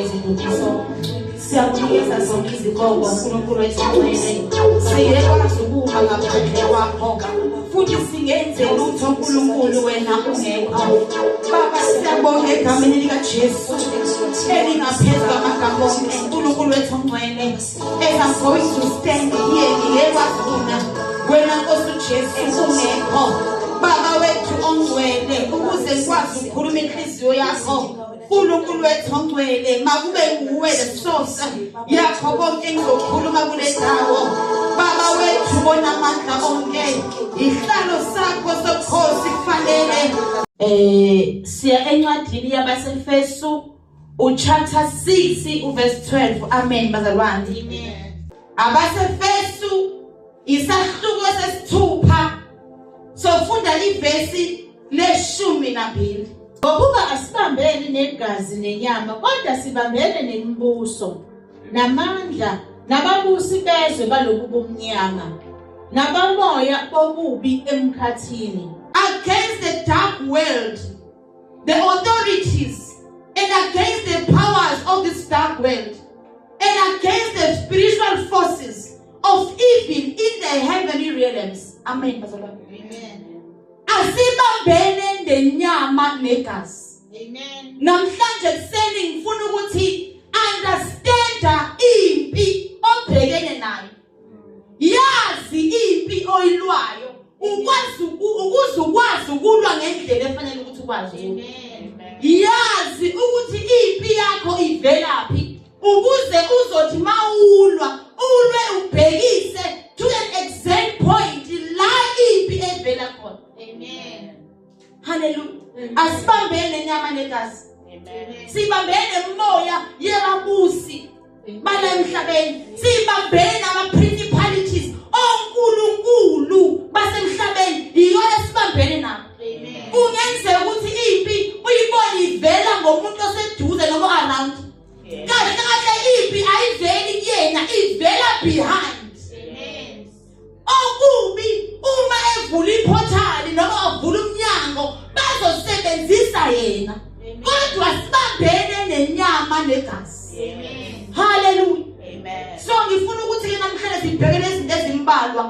ngezindumiso. Siyakunikeza zonke izibongo uNkulunkulu wethu ngcwele. Siyekwazi ukuma ngaphandle kwakho. Futhi singenze lutho uNkulunkulu wena ungekho. Baba siyabonga egameni likaJesu. Elingaphezu kwamagama onke uNkulunkulu wethu ngcwele. As I'm going to stand here ngiyekwazi una wena Nkosi Jesu ungekho. Baba wethu ongcwele ukuze ngikwazi ukukhuluma inhliziyo yakho. uNkulunkulu wethu ongcwele makube nguwe lesosa yakho konke engizokhuluma kule ndawo. Baba wethu bona amandla onke ihlalo sakho sokhosi kufanele. Siya encwadini yabaseFesu chapter 6 verse 12. Amen bazalwane. Amen. AbaseFesu isahluko sesithupha. Sofunda ivesi le-12. Ngokuba asibambene negazi nenyama kodwa sibambene nemibuso namandla nababusi bezwe balobu bomnyama nabamoya bobubi emkhathini, against the dark world, the authorities, and against the powers of this dark world, and against the spiritual forces of evil in the heavenly realms. Amen. Amen. Asibambene nenyama negazi. Amen. Namhlanje kuseni ngifuna ukuthi understand impi obhekene nayo. Yazi impi oyilwayo. Ukwazi ukulwa ngendlela efanele ukuthi ukwazi. Amen. Yazi ukuthi impi yakho ivelaphi ukuze uzothi mawulwa ulwe ubhekise to an exact point la impi evela khona. Amen. Hallelujah. Asibambene nenyama negazi. Amen. Sibambene moya yebabusi bala emhlabeni. Sibambene ama-principalities onkulunkulu basemhlabeni. Yiyona sibambene nabo. Amen. Kungenzeka ukuthi impi uyibone ivela ngomuntu oseduze noma around. Kahle impi ayiveli kuyena, ivela behind. Amen. Okubi uma evula iportal noma avula umnyango bazosebenzisa yena. Kodwa sibambene nenyama negazi. Amen. Hallelujah. Amen. So ngifuna ukuthi ke namhlanje sibhekele izinto ezimbalwa.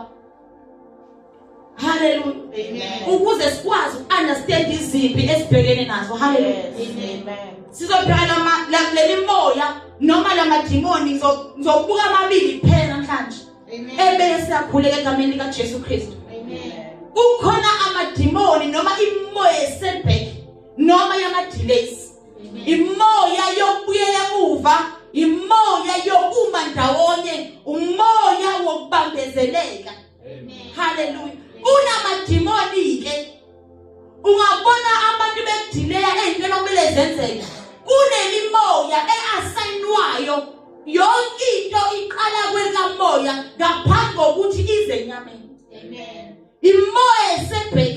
Hallelujah. Amen. Ukuze sikwazi ukunderstand iziphi esibhekene nazo. Hallelujah. Amen. Sizobhekana leli moya noma lamadimoni ngizobuka amabili kuphela namhlanje. Amen. Ebese siyakhuleka egameni likaJesu Kristu. Amen. Kukhona amadimoni noma imoya yesetback noma yama-delays. Imoya yokubuyela emuva, imoya yokuma ndawonye, umoya wokubambezeleka. Amen. Hallelujah. Kunamadimoni ke ungabona abantu bekudileya ezintweni okumele zenzeke. Kunemimoya eassignwayo. Yonke into iqala kwekamoya ngaphambi kokuthi ize enyameni. Amen. Imoya yesetback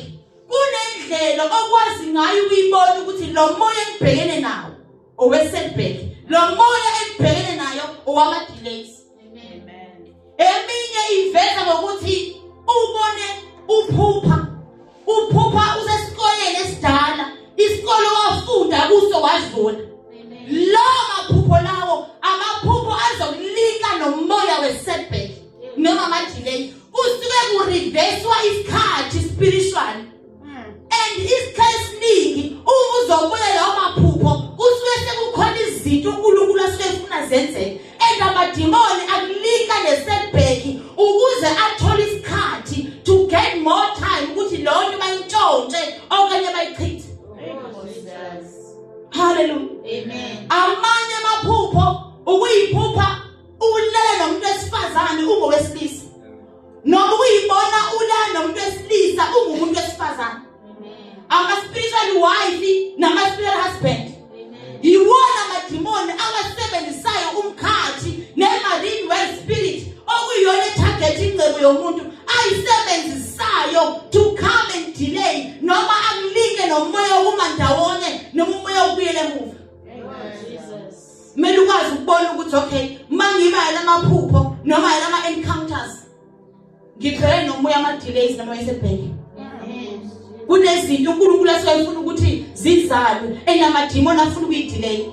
kunendlela okwazi ngayo ukuyibona ukuthi lo moya engibhekene nawo owesetback, lo moya engibhekene nayo owama-delays. Amen. Eminye iveza ngokuthi ubone uphupha usesikoleni esidala, isikolo wafunda kuso wadlula. Lo maphupho lawo amaphupho azokulika nomoya wesetback noma ama-delay. Kusuke kureverswa isikhathi spiritual. And isikhathi esiningi uma uzobuya lawo maphupho kusuke sekukhona izinto uNkulunkulu asuke efuna zenzeke. And amadimoni akulika nesetback ukuze athole isikhathi to get more time ukuthi lonke bayintshontshe okanye bayichithe. Hallelujah. Amen. Amanye amaphupho ukuyiphupha ulala nomuntu wesifazane ungowesilisa. Noma uyibona ulala nomuntu wesilisa ungumuntu wesifazane. Amen. Ama-spiritual wife nama-spiritual husband. Amen. Yiwona amadimoni awasebenzisayo umkhathi ne-marine world spirit okuyiyona target ingcebo yomuntu ayisebenzisayo to come and delay noma akulike nomoya wokuma ndawonye noma umoya wokubuyela emuva. Kumele ukwazi ukubona ukuthi okay mangiba lamaphupho noma lama-encounters ngibhekene nomoya ama-delays noma yesetback. Kunezinto uNkulunkulu asefuna ukuthi zizalwe enamadimoni afuna ukuyidelay.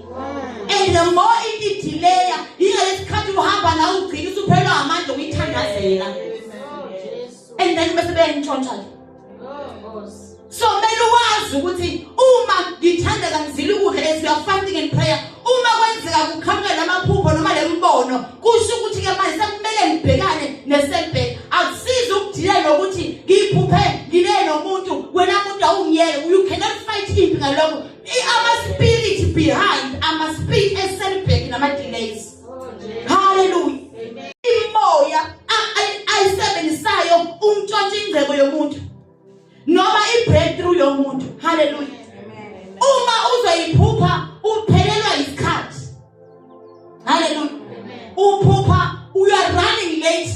And the more it delay, ingaleskhathi uhamba na ugcina usuphelwa amandla uyithandazela. And then bese beyantshontsha. So mele wazi ukuthi uma ngithanda kanzima ukudla lesi we are fasting and prayer. Uma kwenzeka kukhanga lamaphupho noma lembono kusho ukuthi ke manje sekumele ngibhekane nesetback. Akusizi ukudila nokuthi ngiphuphe ngile nomuntu wena umuntu awungiyeke. You cannot fight it ngalokho. Ama spirit behind ama spirit esetback nama delays. Hallelujah. Imoya ayisebenzisayo umntshontshe ingcebo yomuntu noma ibreakthrough yomuntu. Hallelujah. Uma uzoyiphupha uphelelwa isikhathi. Hallelujah. Uphupha you are running late.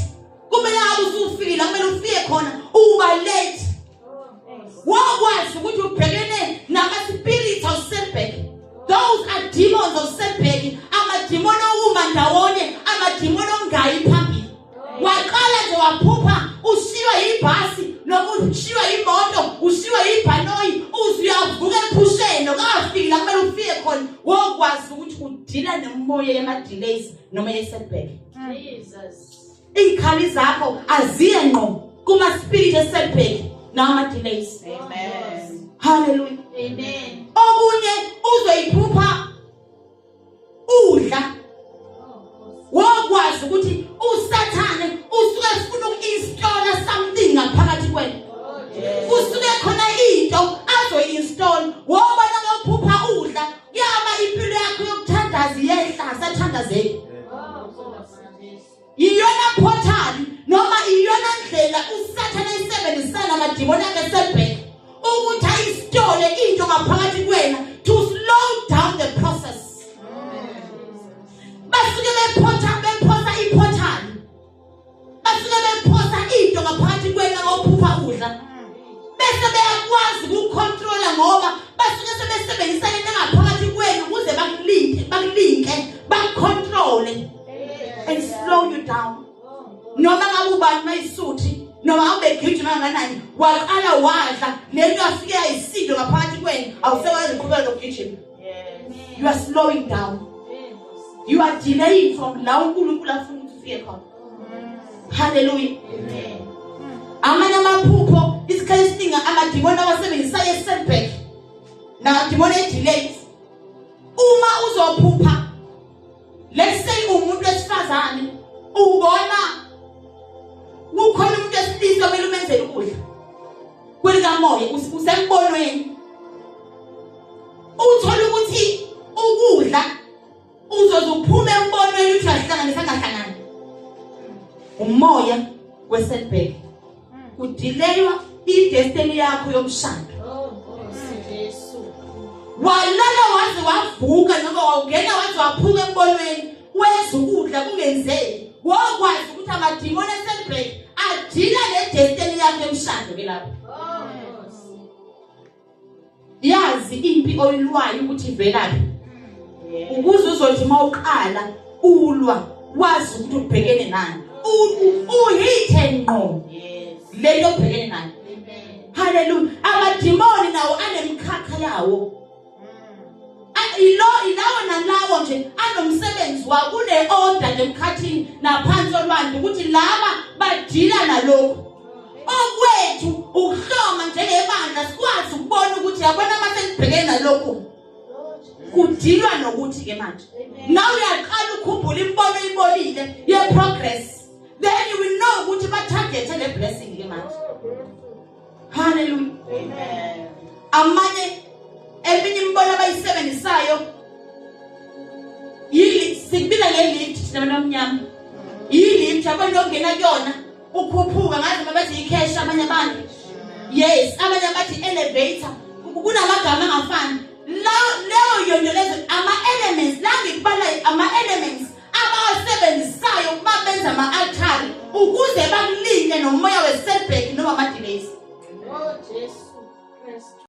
Kumele usufile kumele ufike khona uba late. Wakwazi ukuthi ubhekene nama spirits of setback. Those are demons of setback. Ama demon uma ndawonye, ama demon ongayi phambili. Waqala nje waphupha ushiywa ibhasi noma ushiywa imoto, ushiywa ibhanoyi, uzuyavuka ephusheni okafika kumele ufike khona. Wakwazi ukuthi udila nemoya yema delays noma yesetback. Jesus. Izikhali zakho aziye ngqo kuma spirit esetback nama delays. Amen. Hallelujah. Amen. Okunye uzoyiphupha udla. Wakwazi ukuthi usathane usuke ufuna ukinstalla something ngaphakathi kwena. Kusuke khona into azoyinstall. Wobona ngophupha udla yama impilo yakho yokuthandaza iyehla sathandazeke. Iyona portal noma iyona ndlela usathane isebenzisana namadimoni angesetback ukuthi ayistole into ngaphakathi kwena to slow down the process. Basuke bephosa iportal. Basuke bephosa into ngaphakathi kwena ngophupha udla. Bese beyakwazi ukucontrola ngoba basuke sebesebenzisana ngaphakathi kwena ukuze bakulinke, bakucontrole and slow you down. Noma ngabe ubani mayisuthi noma ubegijima kangakanani waqala wadla lento afike ayisindo ngaphakathi kwena awusewazi ukuqhubeka nokugijima. You are slowing down. You are delaying from la uNkulunkulu afuna ukuthi ufike khona. Hallelujah. Amen. Amanye amaphupho isikhathi esiningi amadimoni awasebenzisa yesetback namadimoni edelays. Uma uzophupha let's say umuntu wesifazane ubona kukhona umuntu wesilisa kumele umenzele ukudla kwelikamoya usembonweni uthola ukuthi ukudla uzozuphuma embonweni uthi ahlanganisa ngahlangana umoya wesetback udilewa idestiny yakho yomshado. Walala waze wavuka noma wawungena waze waphuka embonweni wenza ukudla kungenzeki. Wakwazi ukuthi amadimoni esetback adila le destiny yakho yomshado ke lapho. Yazi impi oyilwayo ukuthi ivelaphi. Ukuze uzothi mawuqala ulwa wazi ukuthi ubhekene nani. Uhithe ngqo. Lelo ubhekene nani. Hallelujah. Amadimoni nawo anemkhakha yawo. Ilawo nalawo nje anomsebenzi wawo kune order emkhathini naphansi olwandle ukuthi laba badila nalokho. Okwethu ukuhloma njengebandla sikwazi ukubona ukuthi yabona mase sibhekene nalokho. Kudilwa nokuthi ke manje. Now uyaqala ukukhumbula imbono ibolile ye progress. Then you will know ukuthi ba target le blessing ke manje. Hallelujah. Amen. Amanye eminye imbono abayisebenzisayo yili sikubila le lift nabana omnyama. Yilift abantu ongena kuyona uphuphuka ngazi bathi icash abanye abantu. Yes, abanye bathi elevator. Kunamagama angafani. Leyo yondolezo ama elements la ngikubala ama elements abawasebenzisayo uma benza ama altar ukuze bakulinge nomoya wesetback noma ama delays. Oh Jesus Christ.